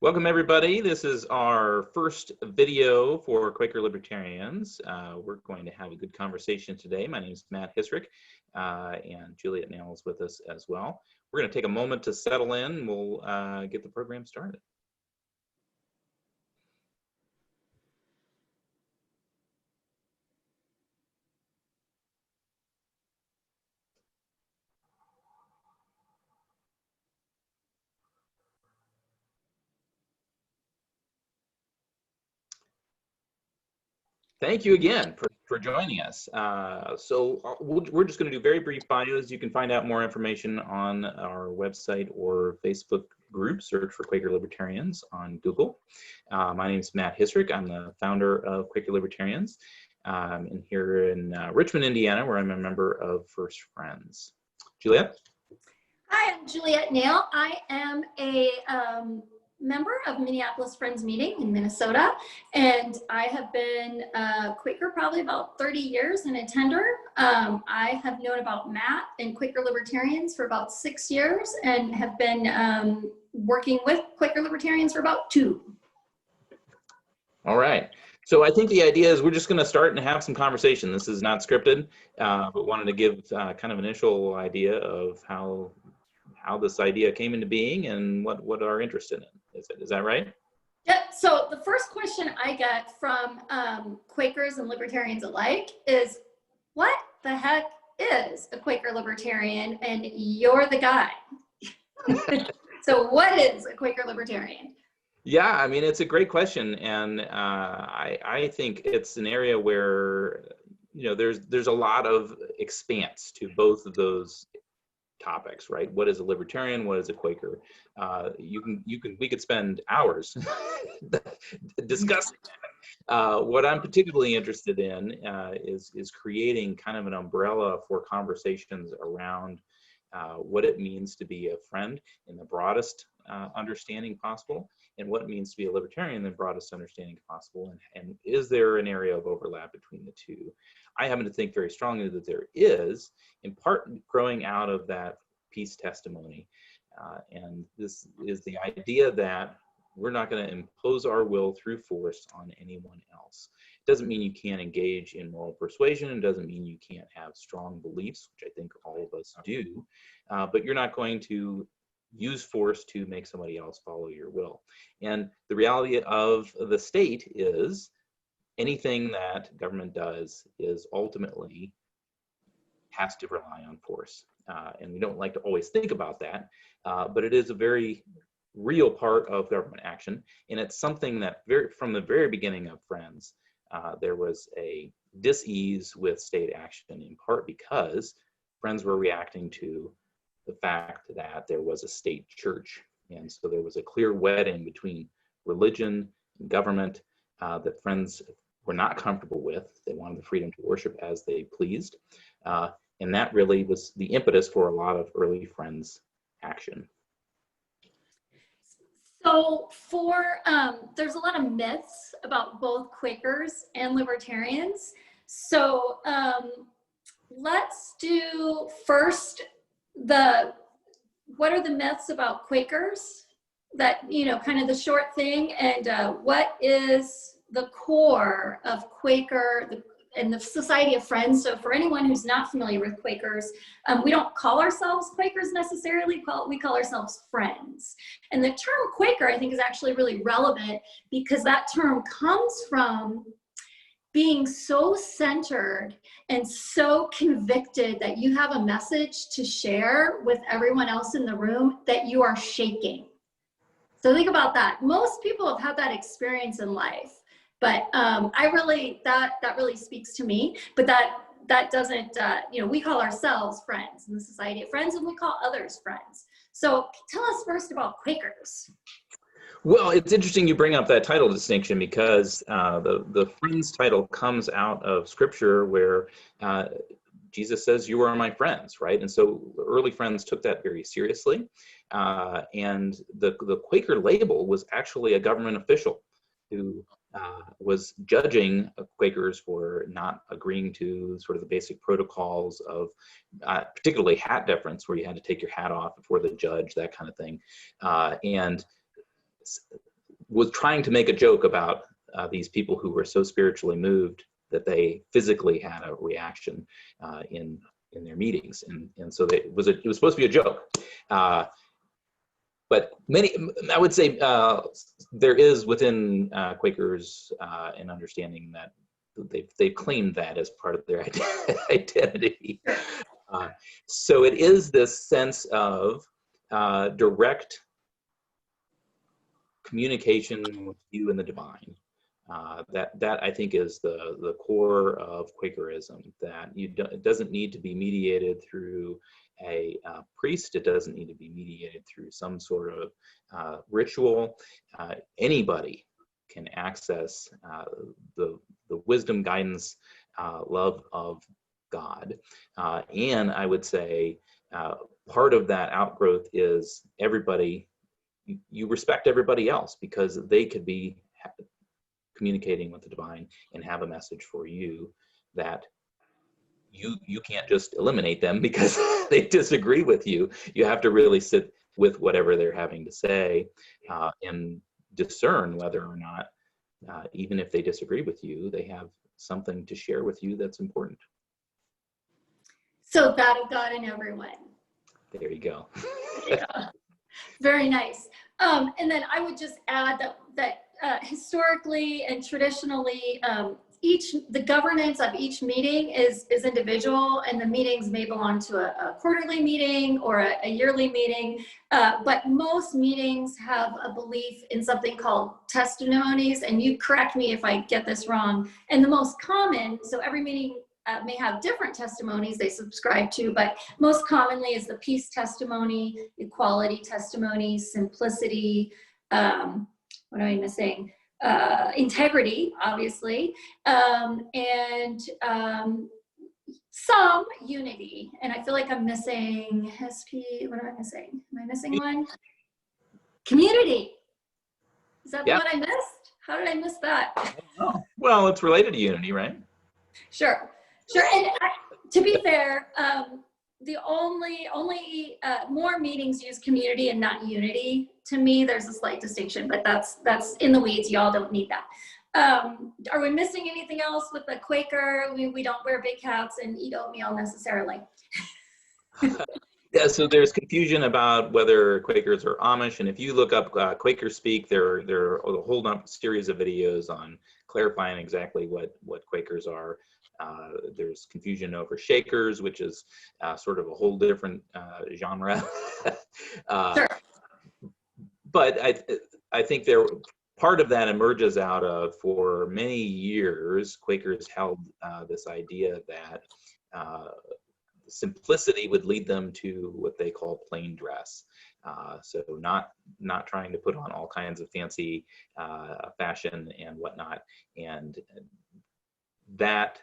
Welcome everybody. This is our first video for Quaker Libertarians. We're going to have a good conversation today. My name is Matt Hisrich, and Juliet now is with us as well. We're going to take a moment to settle in. We'll get the program started. Thank you again for joining us. We're just going to do very brief bios. You can find out more information on our website or Facebook group. Search for Quaker Libertarians on Google. My name is Matt Hisrich. I'm the founder of Quaker Libertarians. And here in Richmond, Indiana, where I'm a member of First Friends. Juliet? Hi, I'm Juliet Nail. I am a member of Minneapolis Friends Meeting in Minnesota, and I have been Quaker probably about 30 years and a attender. I have known about Matt and Quaker Libertarians for about 6 years and have been working with Quaker Libertarians for about 2. All right. So I think the idea is we're just going to start and have some conversation. This is not scripted, but wanted to give kind of an initial idea of how this idea came into being and what our interest in it is. Is that right? Yeah, so the first question I get from Quakers and Libertarians alike is, what the heck is a Quaker Libertarian? And you're the guy. So what is a Quaker Libertarian? Yeah, I mean, it's a great question. And I think it's an area where, you know, there's a lot of expanse to both of those topics, right? What is a libertarian? What is a Quaker? We could spend hours discussing that. What I'm particularly interested in is creating kind of an umbrella for conversations around what it means to be a friend in the broadest understanding possible, and what it means to be a libertarian in the broadest understanding possible, and is there an area of overlap between the two? I happen to think very strongly that there is, in part growing out of that peace testimony. And this is the idea that we're not going to impose our will through force on anyone else. It doesn't mean you can't engage in moral persuasion. It doesn't mean you can't have strong beliefs, which I think all of us do, but you're not going to use force to make somebody else follow your will. And the reality of the state is anything that government does is ultimately has to rely on force. And we don't like to always think about that, but it is a very real part of government action. And it's something that from the very beginning of Friends, there was a dis-ease with state action, in part because Friends were reacting to the fact that there was a state church. And so there was a clear wedding between religion and government that Friends were not comfortable with. They wanted the freedom to worship as they pleased. And that really was the impetus for a lot of early Friends action. So there's a lot of myths about both Quakers and Libertarians. So let's do first what are the myths about Quakers? That, you know, kind of the short thing, and what is the core of Quaker and the Society of Friends. So for anyone who's not familiar with Quakers, we don't call ourselves Quakers necessarily, we call ourselves Friends. And the term Quaker, I think, is actually really relevant because that term comes from being so centered and so convicted that you have a message to share with everyone else in the room that you are shaking. So think about that. Most people have had that experience in life. But that really speaks to me. But that doesn't, you know, we call ourselves Friends in the Society of Friends, and we call others friends. So tell us first about Quakers. Well, it's interesting you bring up that title distinction because the Friends title comes out of Scripture where Jesus says, "You are my friends," right? And so early Friends took that very seriously. And the Quaker label was actually a government official who was judging Quakers for not agreeing to sort of the basic protocols of particularly hat deference, where you had to take your hat off before the judge, that kind of thing. And was trying to make a joke about these people who were so spiritually moved that they physically had a reaction in their meetings, and so it was supposed to be a joke. But I would say, there is within Quakers an understanding that they've claimed that as part of their identity. So it is this sense of direct communication with you and the divine. That I think is the core of Quakerism. That it doesn't need to be mediated through a priest. It doesn't need to be mediated through some sort of ritual. Anybody can access the wisdom, guidance, love of God. And I would say part of that outgrowth is everybody, you respect everybody else because they could be communicating with the divine and have a message for you that you can't just eliminate them because they disagree with you. You have to really sit with whatever they're having to say and discern whether or not, even if they disagree with you, they have something to share with you that's important. So God of God in everyone. There you go. Yeah. Very nice. And then I would just add that historically and traditionally, the governance of each meeting is individual, and the meetings may belong to a quarterly meeting or a yearly meeting. But most meetings have a belief in something called testimonies, and you correct me if I get this wrong. And the most common, so every meeting may have different testimonies they subscribe to, but most commonly is the peace testimony, equality testimony, simplicity, what am I missing? Integrity, obviously, and some unity. And I feel like I'm missing SP. What am I missing? Am I missing one? Community. Is that the one I missed? How did I miss that? Oh, well, it's related to unity, right? Sure. And to be fair, the only more meetings use community and not unity. To me, there's a slight distinction, but that's in the weeds. Y'all don't need that. Are we missing anything else with the Quaker? We don't wear big hats and eat oatmeal necessarily. Yeah, so there's confusion about whether Quakers are Amish, and if you look up Quaker speak, there are a whole series of videos on clarifying exactly what Quakers are. There's confusion over Shakers, which is sort of a whole different genre. Sure. But I think part of that emerges out of, for many years, Quakers held this idea that simplicity would lead them to what they call plain dress. So not trying to put on all kinds of fancy fashion and whatnot. And that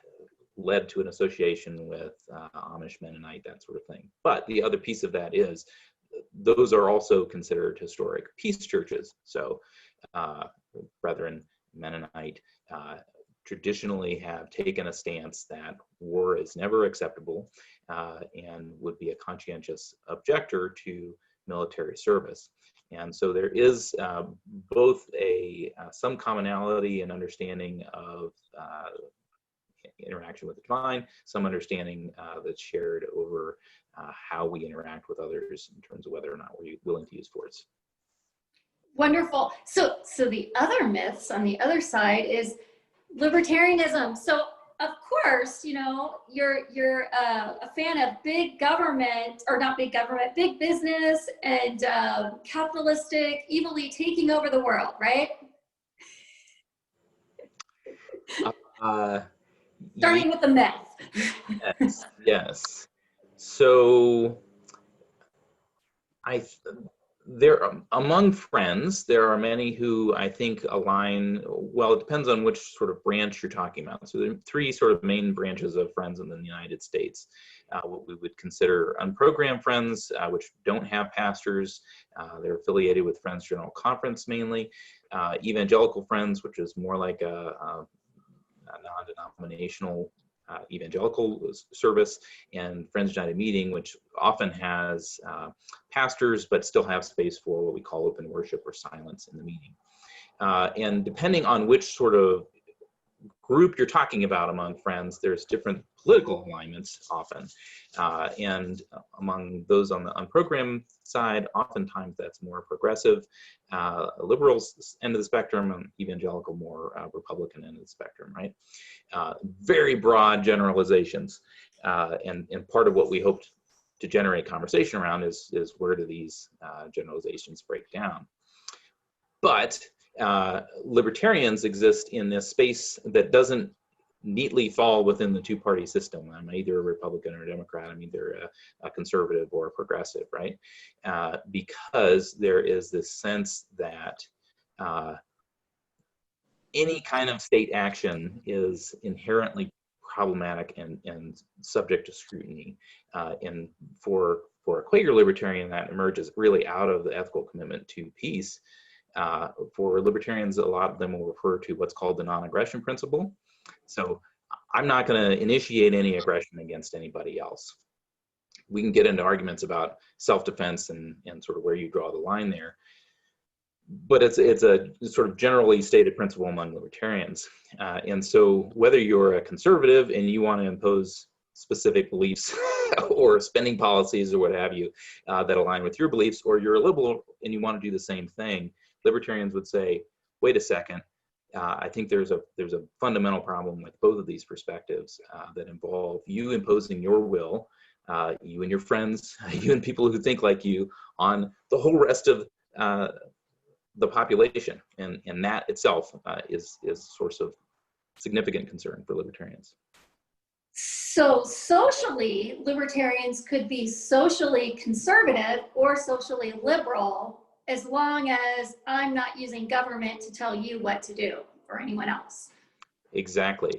led to an association with Amish, Mennonite, that sort of thing. But the other piece of that is those are also considered historic peace churches. So Brethren, Mennonite, traditionally have taken a stance that war is never acceptable and would be a conscientious objector to military service. And so there is both some commonality and understanding of interaction with the divine, some understanding that's shared over how we interact with others in terms of whether or not we're willing to use force. Wonderful. So the other myths on the other side is libertarianism. So of course, you're a fan of big government, or not big government, big business and capitalistic evilly taking over the world, right? Starting with the myth. Yes. So among friends, there are many who I think align, well, it depends on which sort of branch you're talking about. So there are three sort of main branches of friends in the United States. What we would consider unprogrammed friends, which don't have pastors. They're affiliated with Friends General Conference mainly. Evangelical friends, which is more like a non-denominational evangelical service, and Friends United Meeting, which often has pastors but still have space for what we call open worship or silence in the meeting. And depending on which sort of group you're talking about among friends, there's different political alignments often. And among those on the program side, oftentimes that's more progressive, liberals end of the spectrum, and evangelical more Republican end of the spectrum, right? Very broad generalizations. And part of what we hoped to generate conversation around is where do these generalizations break down? But libertarians exist in this space that doesn't neatly fall within the two-party system. I'm either a Republican or a Democrat. I'm either a conservative or a progressive, right? Because there is this sense that any kind of state action is inherently problematic and subject to scrutiny. And for a Quaker Libertarian, that emerges really out of the ethical commitment to peace. For libertarians, a lot of them will refer to what's called the non-aggression principle. So I'm not going to initiate any aggression against anybody else. We can get into arguments about self-defense and sort of where you draw the line there. But it's a sort of generally stated principle among libertarians. And so whether you're a conservative and you want to impose specific beliefs or spending policies or what have you that align with your beliefs, or you're a liberal and you want to do the same thing, libertarians would say, wait a second, I think there's a fundamental problem with both of these perspectives that involve you imposing your will, you and your friends, you and people who think like you, on the whole rest of the population, and that itself is a source of significant concern for libertarians. So socially, libertarians could be socially conservative or socially liberal, as long as I'm not using government to tell you what to do or anyone else. Exactly.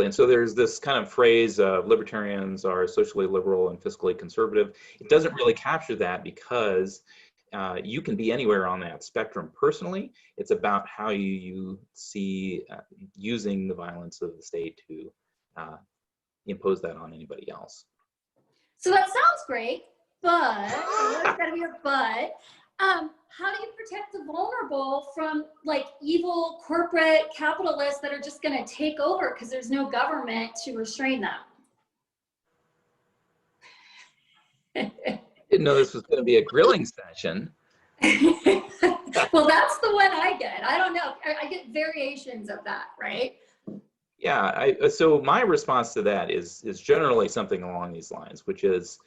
And so there's this kind of phrase of libertarians are socially liberal and fiscally conservative. It doesn't really capture that, because you can be anywhere on that spectrum personally. It's about how you see using the violence of the state to impose that on anybody else. So that sounds great, but there's got to be a but. How do you protect the vulnerable from like evil corporate capitalists that are just going to take over because there's no government to restrain them? Didn't know this was going to be a grilling session. Well, that's the one I get. I don't know. I get variations of that, right? Yeah. So my response to that is generally something along these lines, which is,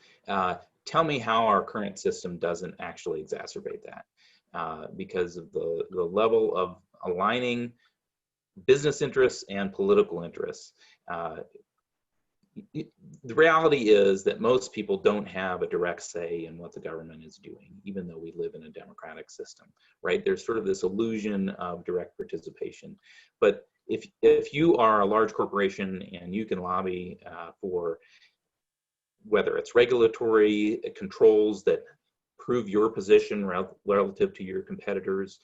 tell me how our current system doesn't actually exacerbate that, because of the level of aligning business interests and political interests. The reality is that most people don't have a direct say in what the government is doing, even though we live in a democratic system, right? There's sort of this illusion of direct participation. But if you are a large corporation and you can lobby for whether it's regulatory controls that prove your position relative to your competitors,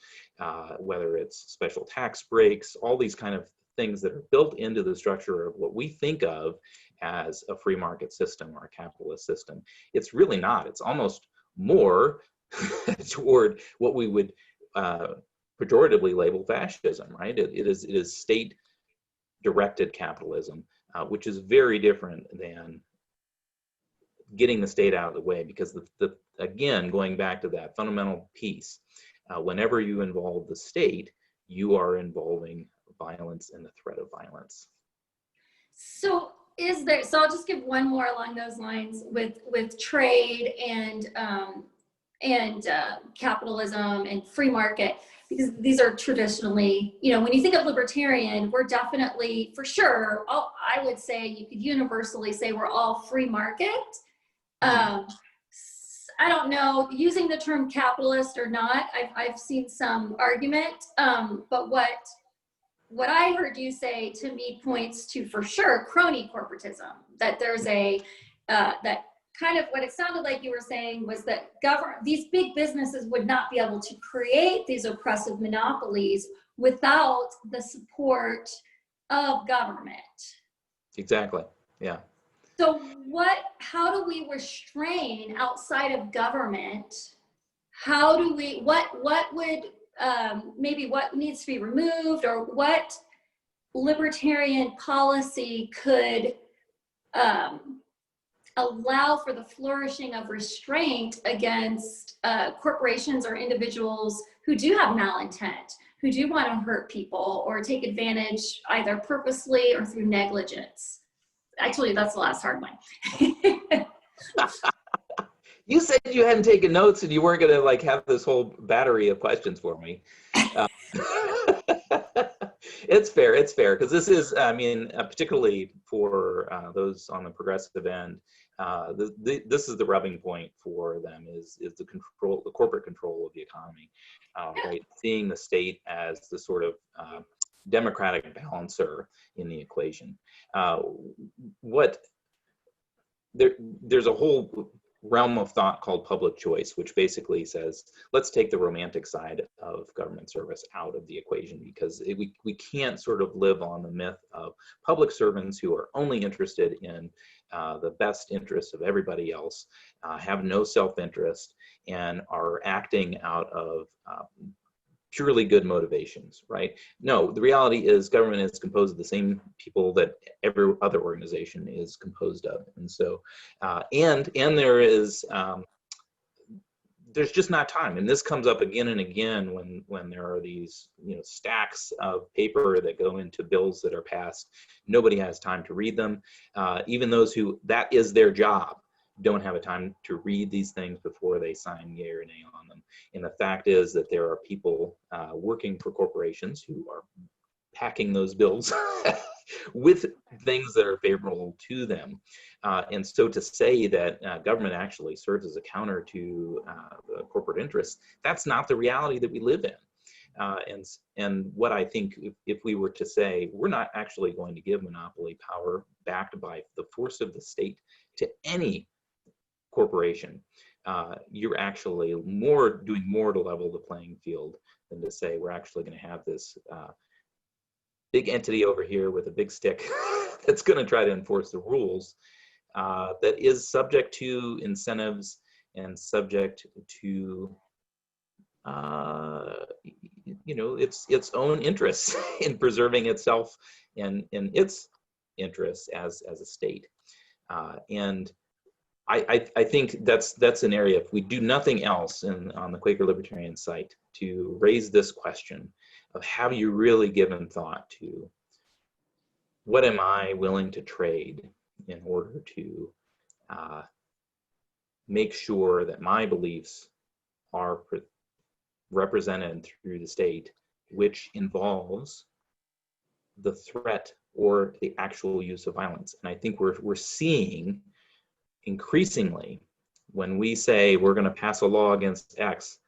whether it's special tax breaks, all these kind of things that are built into the structure of what we think of as a free market system or a capitalist system. It's really not. It's almost more toward what we would pejoratively label fascism, right? It is state-directed capitalism, which is very different than getting the state out of the way, because again, going back to that fundamental piece, whenever you involve the state, you are involving violence and the threat of violence. So I'll just give one more along those lines with trade and capitalism and free market, because these are traditionally, when you think of libertarian, we're definitely, for sure, I would say you could universally say we're all free market. I don't know, using the term capitalist or not, I've seen some argument, but what I heard you say to me points to, for sure, crony corporatism, that there's that kind of what it sounded like you were saying was that these big businesses would not be able to create these oppressive monopolies without the support of government. Exactly, yeah. So how do we restrain outside of government? How do we, what would maybe what needs to be removed, or what libertarian policy could allow for the flourishing of restraint against corporations or individuals who do have malintent, who do want to hurt people or take advantage either purposely or through negligence. Actually, that's the last hard one. You said you hadn't taken notes and you weren't going to like have this whole battery of questions for me. It's fair, because this is, I mean, particularly for those on the progressive end, this is the rubbing point for them is the control, the corporate control of the economy, right? Seeing the state as the sort of democratic balancer in the equation. There's a whole realm of thought called public choice, which basically says, let's take the romantic side of government service out of the equation, because we can't sort of live on the myth of public servants who are only interested in the best interests of everybody else, have no self-interest, and are acting out of purely good motivations, right? No, the reality is government is composed of the same people that every other organization is composed of. And so, and there is, there's just not time. And this comes up again and again when there are these, you know, stacks of paper that go into bills that are passed. Nobody has time to read them. Even those who, that is their job, don't have a time to read these things before they sign yea or nay on them. And the fact is that there are people working for corporations who are packing those bills with things that are favorable to them. And so to say that government actually serves as a counter to the corporate interests, that's not the reality that we live in. And what I think, if we were to say, we're not actually going to give monopoly power backed by the force of the state to any corporation, you're actually doing more to level the playing field than to say we're actually going to have this big entity over here with a big stick that's going to try to enforce the rules, that is subject to incentives and subject to you know, its own interests in preserving itself and in its interests as a state. And I think that's an area, if we do nothing else on the Quaker Libertarian site, to raise this question of, have you really given thought to what am I willing to trade in order to make sure that my beliefs are represented through the state, which involves the threat or the actual use of violence. And I think we're seeing increasingly, when we say we're going to pass a law against X,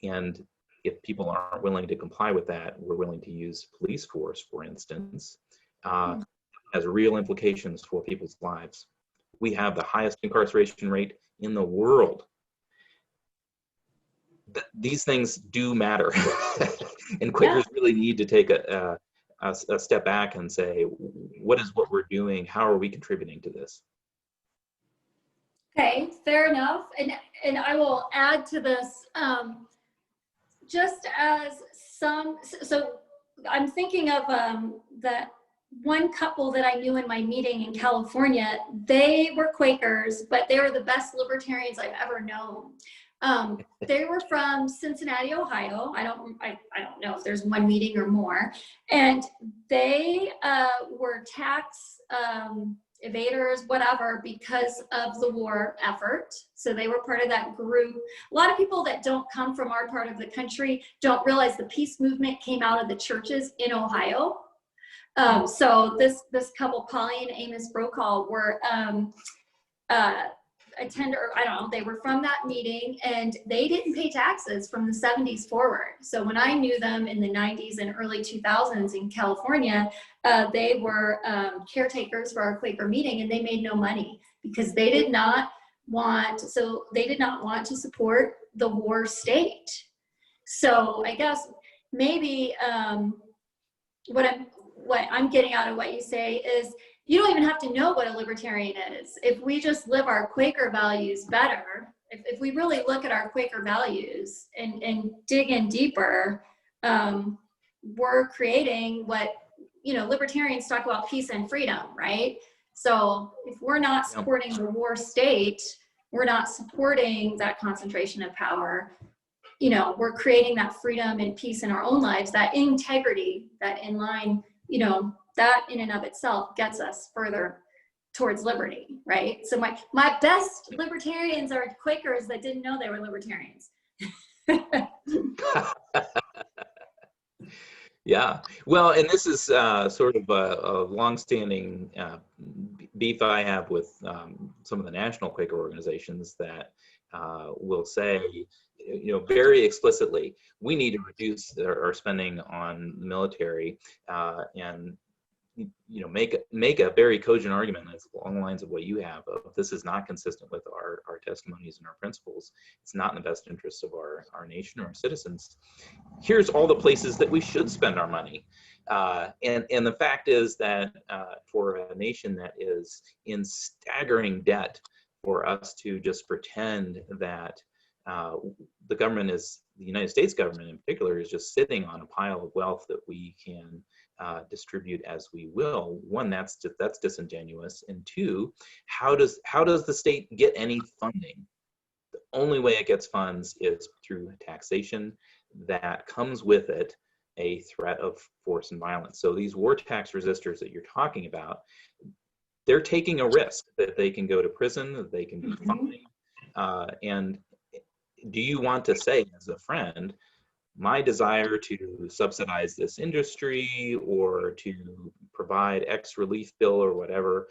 and if people aren't willing to comply with that, we're willing to use police force, for instance, has real implications for people's lives. We have the highest incarceration rate in the world. These things do matter. And Quakers really need to take a step back and say, what is what we're doing? How are we contributing to this? Okay, fair enough. And I will add to this, just as so I'm thinking of that one couple that I knew in my meeting in California. They were Quakers, but they were the best libertarians I've ever known. They were from Cincinnati, Ohio. I don't know if there's one meeting or more. And they were tax evaders, whatever, because of the war effort. So they were part of that group. A lot of people that don't come from our part of the country don't realize the peace movement came out of the churches in Ohio. So this couple, Polly and Amos Brokaw, were I don't know, they were from that meeting, and they didn't pay taxes from the 70s forward. So when I knew them in the 90s and early 2000s in California, they were caretakers for our Quaker meeting, and they made no money because they did not want to support the war state. So I guess maybe what I'm getting out of what you say is, you don't even have to know what a libertarian is. If we just live our Quaker values better, if we really look at our Quaker values and dig in deeper, we're creating what, you know, libertarians talk about peace and freedom, right? So if we're not supporting the war state, we're not supporting that concentration of power, you know, we're creating that freedom and peace in our own lives, that integrity, that in line, you know, that in and of itself gets us further towards liberty, right? So my best libertarians are Quakers that didn't know they were libertarians. Yeah, well, and this is sort of a longstanding beef I have with some of the national Quaker organizations that will say, you know, very explicitly, we need to reduce our spending on the military and, you know, make a very cogent argument that's along the lines of what you have of this is not consistent with our testimonies and our principles. It's not in the best interest of our nation or our citizens. Here's all the places that we should spend our money. And the fact is that for a nation that is in staggering debt, for us to just pretend that the government is, the United States government in particular, is just sitting on a pile of wealth that we can distribute as we will. One, that's disingenuous, and two, how does the state get any funding? The only way it gets funds is through taxation that comes with it a threat of force and violence. So these war tax resistors that you're talking about, they're taking a risk that they can go to prison, that they can be fined. And do you want to say as a friend, my desire to subsidize this industry or to provide X relief bill or whatever,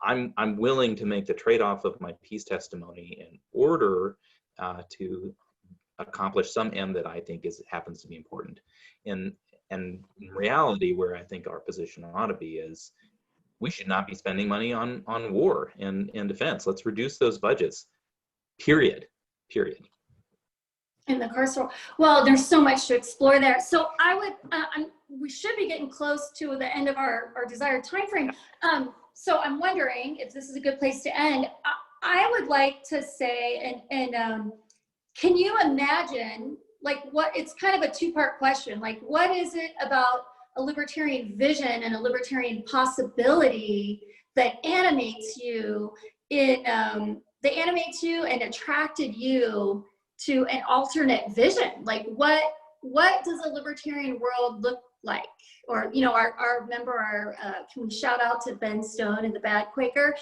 I'm willing to make the trade-off of my peace testimony in order to accomplish some end that I think happens to be important. And in reality, where I think our position ought to be is, we should not be spending money on war and defense. Let's reduce those budgets. Period. In the carceral, well, there's so much to explore there. So I would, we should be getting close to the end of our desired time frame. So I'm wondering if this is a good place to end. I would like to say, and can you imagine, like, what, it's kind of a two-part question. Like, what is it about a libertarian vision and a libertarian possibility that animates you and attracted you to an alternate vision? Like, what does a libertarian world look like? Or, you know, can we shout out to Ben Stone and the Bad Quaker?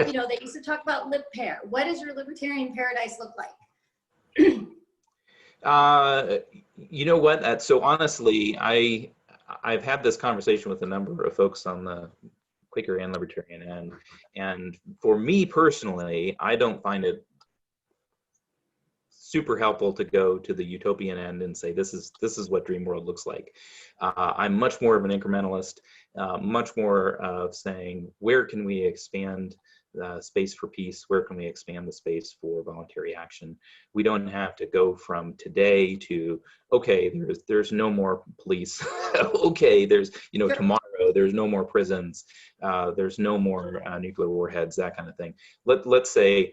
You know, they used to talk about lib pair. What does your libertarian paradise look like? You know what? So honestly, I've had this conversation with a number of folks on the Quaker and Libertarian end, and for me personally, I don't find it super helpful to go to the utopian end and say this is what dream world looks like. I'm much more of an incrementalist, much more of saying, where can we expand the space for peace? Where can we expand the space for voluntary action? We don't have to go from today to, okay, there's no more police. Okay, there's, you know, tomorrow there's no more prisons. There's no more nuclear warheads, that kind of thing. Let's say,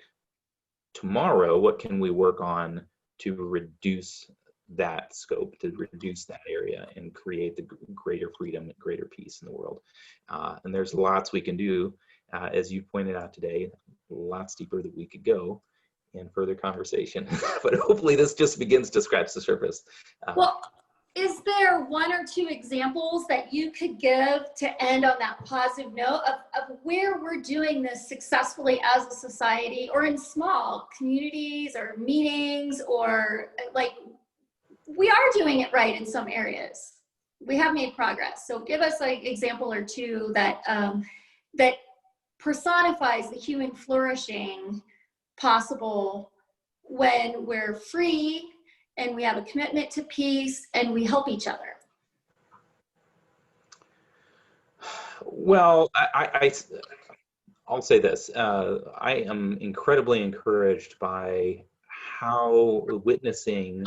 tomorrow, what can we work on to reduce that scope, to reduce that area and create the greater freedom and greater peace in the world? And there's lots we can do, as you pointed out today, lots deeper that we could go in further conversation. But hopefully this just begins to scratch the surface. Well, is there one or two examples that you could give to end on that positive note of where we're doing this successfully as a society, or in small communities or meetings, or like, we are doing it right in some areas. We have made progress. So give us an example or two that that personifies the human flourishing possible when we're free and we have a commitment to peace and we help each other. Well, I'll say this. I am incredibly encouraged by how witnessing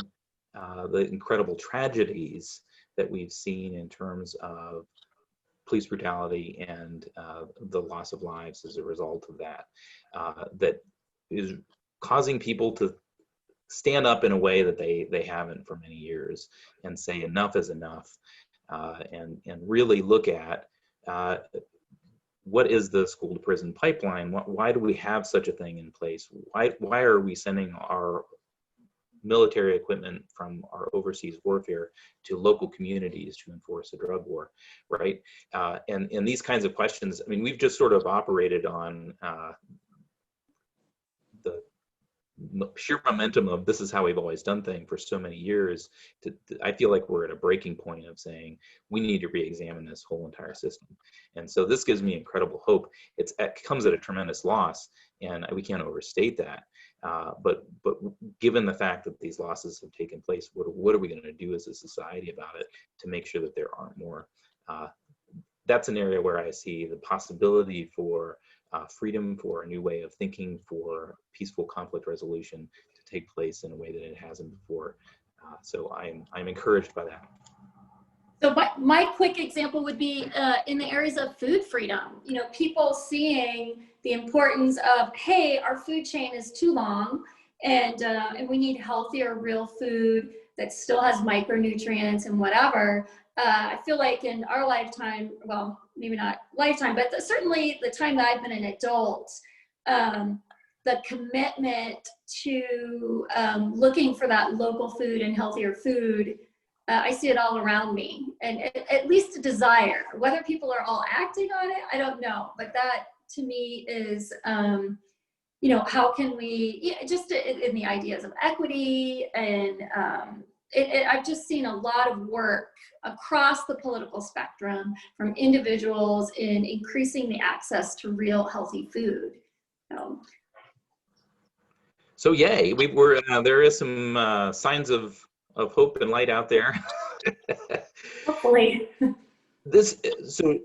the incredible tragedies that we've seen in terms of police brutality and the loss of lives as a result of that, that is causing people to stand up in a way that they haven't for many years and say enough is enough, and really look at what is the school to prison pipeline? Why do we have such a thing in place? Why are we sending our military equipment from our overseas warfare to local communities to enforce a drug war, right? And these kinds of questions, I mean, we've just sort of operated on the sheer momentum of this is how we've always done things for so many years. I feel like we're at a breaking point of saying we need to re-examine this whole entire system. And so this gives me incredible hope. It comes at a tremendous loss, and we can't overstate that. But given the fact that these losses have taken place, what are we going to do as a society about it to make sure that there aren't more? That's an area where I see the possibility for freedom, for a new way of thinking, for peaceful conflict resolution to take place in a way that it hasn't before. So I'm encouraged by that. So my quick example would be in the areas of food freedom. You know, people seeing the importance of, hey, our food chain is too long, and we need healthier, real food that still has micronutrients and whatever. I feel like in our lifetime, well, maybe not lifetime, but certainly the time that I've been an adult, the commitment to looking for that local food and healthier food, I see it all around me, and at least a desire. Whether people are all acting on it, I don't know, but that to me is, you know, how can we, just in the ideas of equity, and I've just seen a lot of work across the political spectrum from individuals in increasing the access to real healthy food. So yay, there is some signs of hope and light out there. Hopefully. So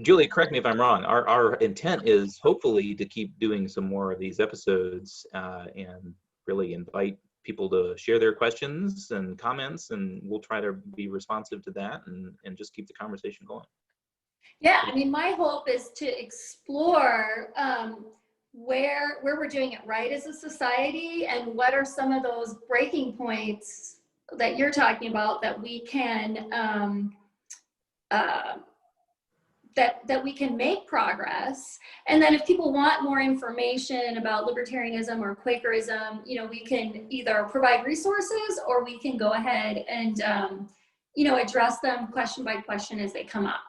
Juliet, correct me if I'm wrong, our intent is hopefully to keep doing some more of these episodes and really invite people to share their questions and comments, and we'll try to be responsive to that and just keep the conversation going. Yeah, I mean, my hope is to explore where we're doing it right as a society, and what are some of those breaking points that you're talking about that we can that we can make progress. And then if people want more information about libertarianism or Quakerism, you know, we can either provide resources, or we can go ahead and you know, address them question by question as they come up.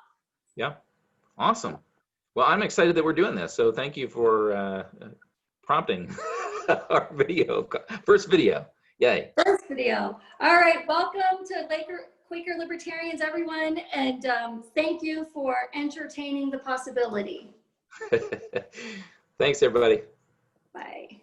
Yeah, awesome. Well, I'm excited that we're doing this, so thank you for prompting our first video. Yay. First video. All right, welcome to Quaker Libertarians, everyone, and thank you for entertaining the possibility. Thanks, everybody. Bye.